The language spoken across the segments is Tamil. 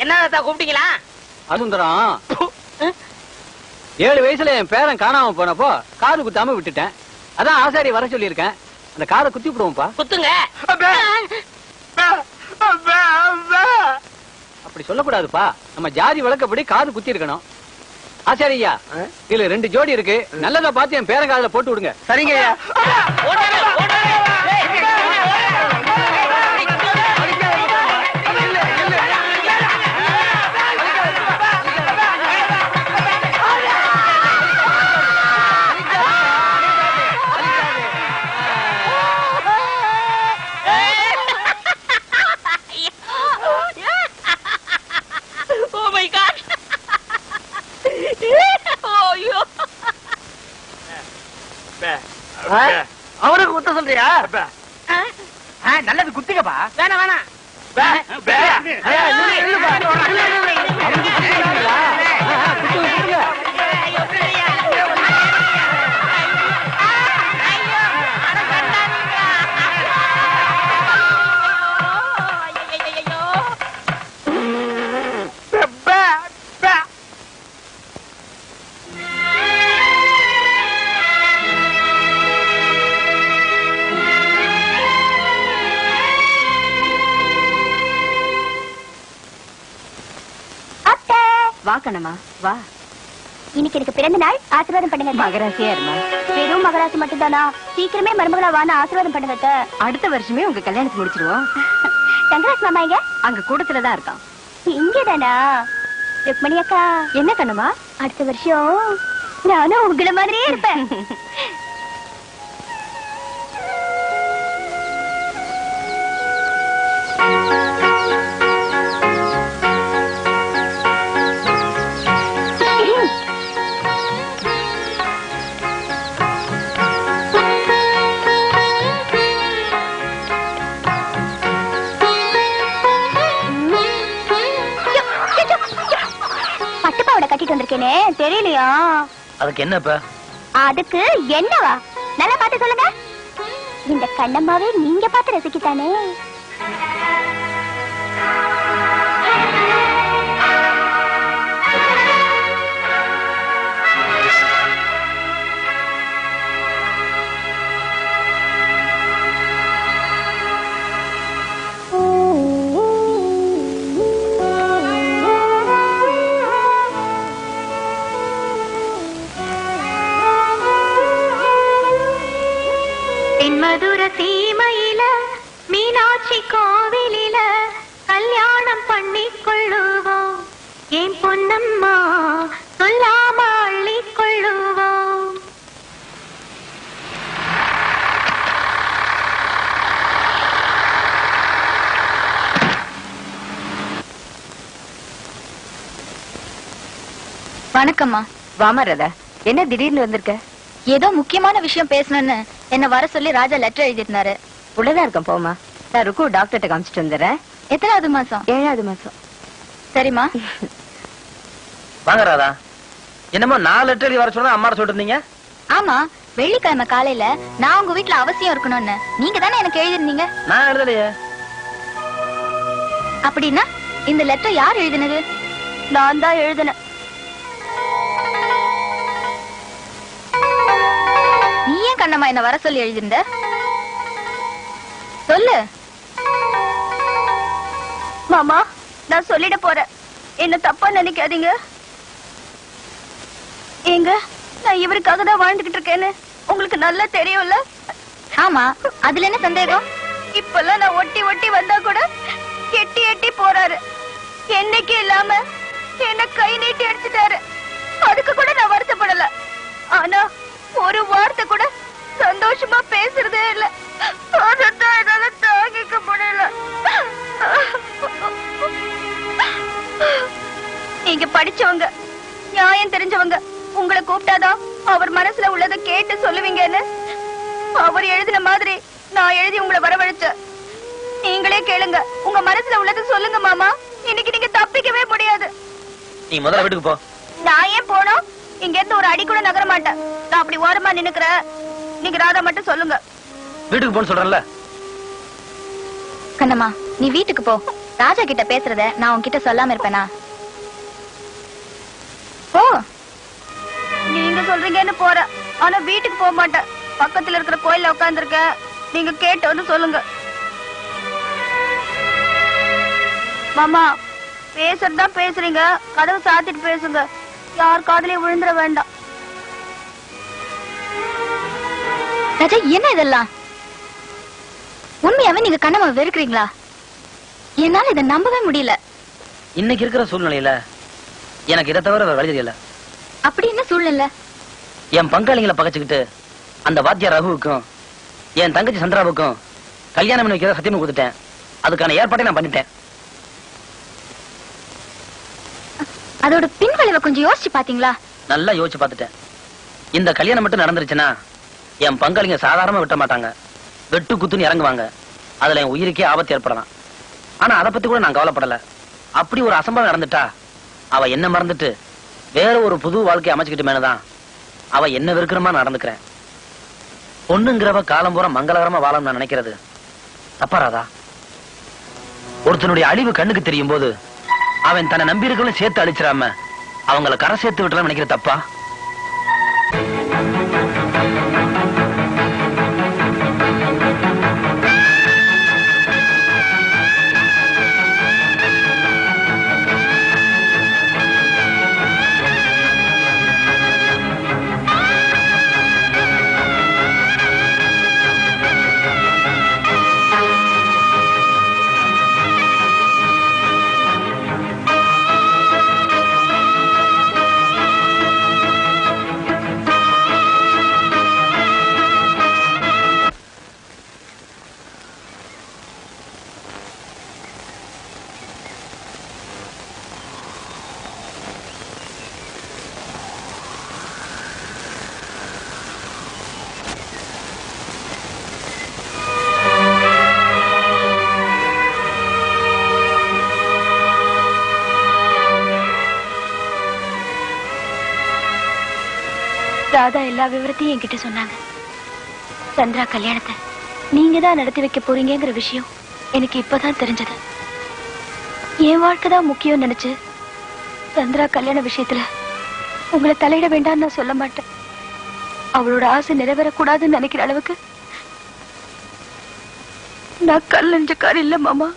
என்ன கூப்பிட்டீங்களா? சுந்தரம், 7 வயசுல என் பேரன் காணாம போனப்போ காது குத்தாம விட்டுட்டேன். அதான் ஆசாரி வர சொல்லியிருக்கேன். அந்த காதை குத்தி விடுவோம்ப்பா. குத்துங்க. அப்படி சொல்லக்கூடாதுப்பா. நம்ம ஜாதி வழக்கப்படி காது குத்தி இருக்கணும். ஆசாரியா, இதுல 2 ஜோடி இருக்கு. நல்லதா பார்த்து என் பேரன் காதுல போட்டு விடுங்க. சரிங்க ஐயா. அவனுக்கு குத்த சொல்றியா? நல்லது குத்துக்கப்பா. வேணாம் வேணாம். வா கண்ணம்மா வா. இன்னைக்கு எனக்கு பிறந்த நாள், ஆசீர்வாதம் பண்ணுங்க. மகராசியா இருமா. வெறும் மகராசி மட்டும் தானா? சீக்கிரமே மருமகளா வான்னு ஆசீர்வாதம் பண்ணுங்க. அடுத்த வருஷமே உங்க கல்யாணத்தை முடிச்சிருவோம். தங்கராஜ் மாமா எங்க? அங்க கூடத்துலதான் இருக்கான். இங்கதானா? ருக்மணி அக்கா என்ன கண்ணம்மா, அடுத்த வருஷம் நானும் உங்களை மாதிரியே இருப்பேன். கட்டிட்டு வந்திருக்கேனே, தெரியலையா? அதுக்கு என்னப்பா? அதுக்கு என்னவா? நல்லா பார்த்து சொல்லுங்க. இந்த கண்ணம்மாவே நீங்க பார்த்து ரசிக்கத்தானே. மதுர சீமையில மீனாட்சி கோவிலில கல்யாணம் பண்ணிக் கொள்ளுவோம். ஏன் பொன்னம்மா சொல்லாம அள்ளிக் கொள்ளுவோம். வணக்கம்மா. வாமரதா, என்ன திடீர்னு வந்திருக்க? ஏதோ முக்கியமான விஷயம் பேசணும்னு என்ன வர சொல்லி ராஜா லெட்டர் எழுதிருந்தாரு. உள்ளதா இருக்கேன், போமா. நான் ருக்கு டாக்டர்கிட்ட காமிச்சிட்டு வந்துடுறேன். எத்தனாவது மாசம்? 7வது மாசம். சரிம்மா. வாங்க ராதா. என்னமோ 4 லெட்டர் எழுதி வர சொன்னா அம்மா சொல்லிட்டு இருந்தீங்க. ஆமா, வெள்ளிக்கிழமை காலையில நான் உங்க வீட்டுல அவசியம் இருக்கணும்னு நீங்க தானே எனக்கு எழுதிருந்தீங்க. நான் எழுதலையே. அப்படின்னா இந்த லெட்டர் யார் எழுதினது? நான் தான் எழுதினேன். நீ ஏன் கண்ணம்மா என்ன வர சொல்லி எழுதிருந்த? சொல்லு மாமா. நான் சொல்லிட போறேன், என்ன தப்பா நினைக்காதீங்க. ஏங்க, நான் இவருக்காக தான் வாழ்ந்துகிட்டு இருக்கேன்னு உங்களுக்கு நல்லா தெரியும்ல. ஆமா, அதுல என்ன சந்தேகம்? இப்பெல்லாம் நான் ஒட்டி ஒட்டி வந்தா கூட எட்டி எட்டி போறாரு. என்னைக்கு இல்லாம என்ன கை நீட்டி அடிச்சுட்டாரு. அதுக்கு கூட நான் வருத்தப்படல. ஆனா ஒரு வார்த்தை கூட சந்தோஷமா பேசுறதே இல்ல. அதான் என்னால தாங்கிக்க முடியல. நீங்க படிச்சவங்க, நியாயம் தெரிஞ்சவங்க. உங்களை கூப்பிட்டாதான் அவர் மனசுல உள்ளதை கேட்டு சொல்லுவீங்கன்னு அவர் எழுதின மாதிரி நான் எழுதி உங்களை வரவழைச்ச. நீங்களே கேளுங்க, உங்க மனசுல உள்ளதை சொல்லுங்க மாமா. இன்னைக்கு நீங்க தப்பிக்கவே முடியாது. நீ முதல்ல வீட்டுக்கு போ. நான் ஏன் போனோம்? இங்க இருந்து ஒரு அடி கூட நகர மாட்டேன். நான் அப்படி ஓரமா நின்னுக்கிறேன். நீங்க ராதா மட்டும் சொல்லுங்க. வீட்டுக்கு போன்னு சொல்றேன்ல. கண்ணம்மா, நீ வீட்டுக்கு போ. ராஜா கிட்ட பேசுறத நான் உன்கிட்ட சொல்லாம இருப்பேனா? ஓ, நீங்க சொல்றீங்கன்னு போற, ஆனா வீட்டுக்கு போக மாட்டேன். பக்கத்துல இருக்கிற கோயில்ல உட்கார்ந்துருக்க, நீங்க கேட்டு வந்து சொல்லுங்க. மாமா, பேசுறதுதான் பேசுறீங்க, கதவு சாத்திட்டு பேசுங்க. யார் காதுலயும் விழுந்துட வேண்டாம். ராஜா, என்ன இதெல்லாம்? உண்மையாவே நீங்க கண்ணம்மா வெறுக்கிறீங்களா? என்னால இதை நம்பவே முடியல. இன்னைக்கு இருக்கிற சூழ்நிலையில எனக்கு இதை தவிர வேற வழி தெரியல. அப்படி என்ன சூழ்நிலை? என் பங்காளிகளை பகச்சுக்கிட்டு அந்த வாத்தியார் ரகுவுக்கும் என் தங்கச்சி சந்திராவுக்கும் கல்யாணம் பண்ணி வைக்கிறத சத்தியமா கொடுத்துட்டேன். அதுக்கான ஏற்பாட்டை நான் பண்ணிட்டேன். அதோட பின்விளைவை கொஞ்சம் யோசிச்சு பாத்தீங்களா? நல்லா யோசிச்சு பார்த்துட்டேன். இந்த கல்யாணம் மட்டும் நடந்துருச்சுன்னா என் பங்காளிங்க சாதாரணமா விட்ட மாட்டாங்க, வெட்டு குத்துன்னு இறங்குவாங்க. அதுல என் உயிருக்கே ஆபத்து ஏற்படலாம். ஆனா அதை பத்தி கூட நான் கவலைப்படல. அப்படி ஒரு அசம்பவம் நடந்துட்டா அவ என்ன மறந்துட்டு வேற ஒரு புது வாழ்க்கையை அமைச்சுக்கிட்டு மேலதான் அவ என்ன வெறுக்கிறமா நடந்துக்கிறேன். பொண்ணுங்கிறவ காலம் பூரா மங்களகரமா வாழணும் நான் நினைக்கிறது தப்பாராதா? ஒருத்தனுடைய அழிவு கண்ணுக்கு தெரியும் போது அவன் தன்னை நம்பி இருக்கவங்களும் சேர்த்து அழிச்சிடாம அவங்களை கரை சேர்த்து விட்டுலாம் நினைக்கிற தப்பா? ராதா எல்லா விவரத்தையும் என்கிட்ட சொன்னாங்க. சந்திரா கல்யாணத்தை நீங்க தான் நடத்தி வைக்க போறீங்கிற விஷயம் எனக்கு இப்பதான் தெரிஞ்சது. என் வாழ்க்கை தான் முக்கியம் நினைச்சு சந்திரா கல்யாண விஷயத்துல உங்களை தலையிட வேண்டாம்னு நான் சொல்ல மாட்டேன். அவளோட ஆசை நிறைவேறக்கூடாதுன்னு நினைக்கிற அளவுக்கு நான் கல் நெஞ்சக்காரி இல்ல மாமா.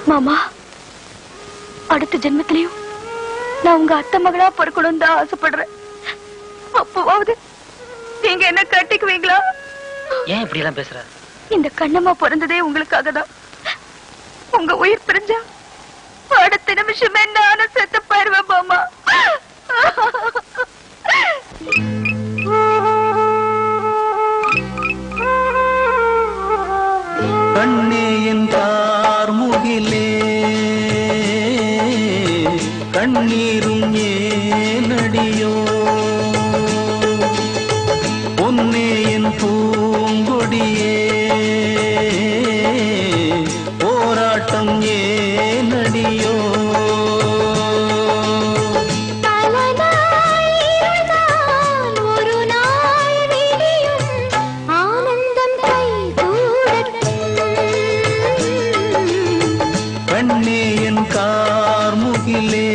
மாமா, அடுத்த ஜென்மத்திலையும் நான் உங்க அத்தை மகளா பிறக்கணும் தான் ஆசைப்படுறேன். அப்பவாவது நீங்க என்ன கட்டிக்குவீங்களா? ஏன் இப்படி எல்லாம் பேசுற? இந்த கண்ணம்மா பிறந்ததே உங்களுக்காக தான். உங்க உயிர் பிரிஞ்சா அடுத்த நிமிஷமே நானும் செத்து போயிருவேன் மாமா. கண்ணே என்றார் முகிலே கண்ணீரும் ஏனடியோ, பொன்னே என் பூங்கொடியே போராட்டம் ஏனடியோ. கண்ணே என் கார்முகிலே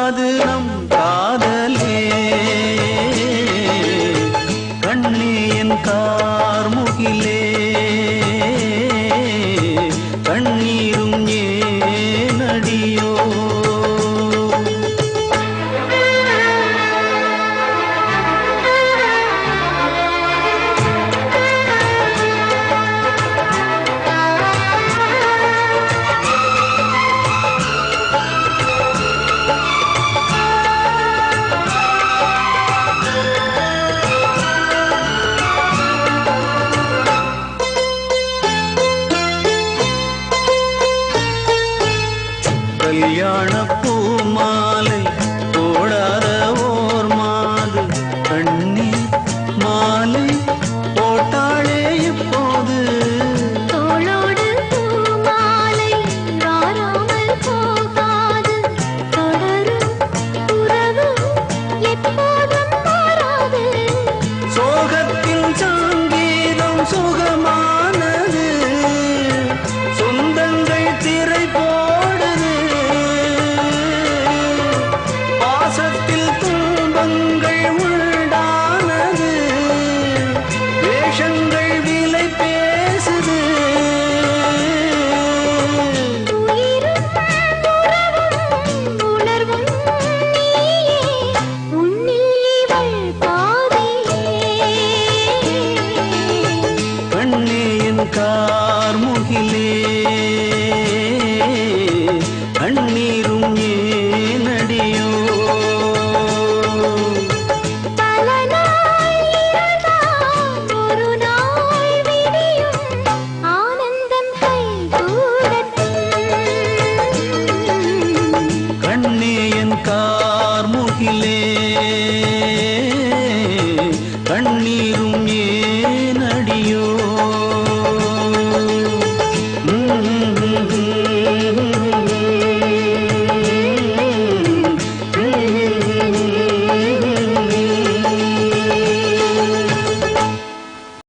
கூடாது நம்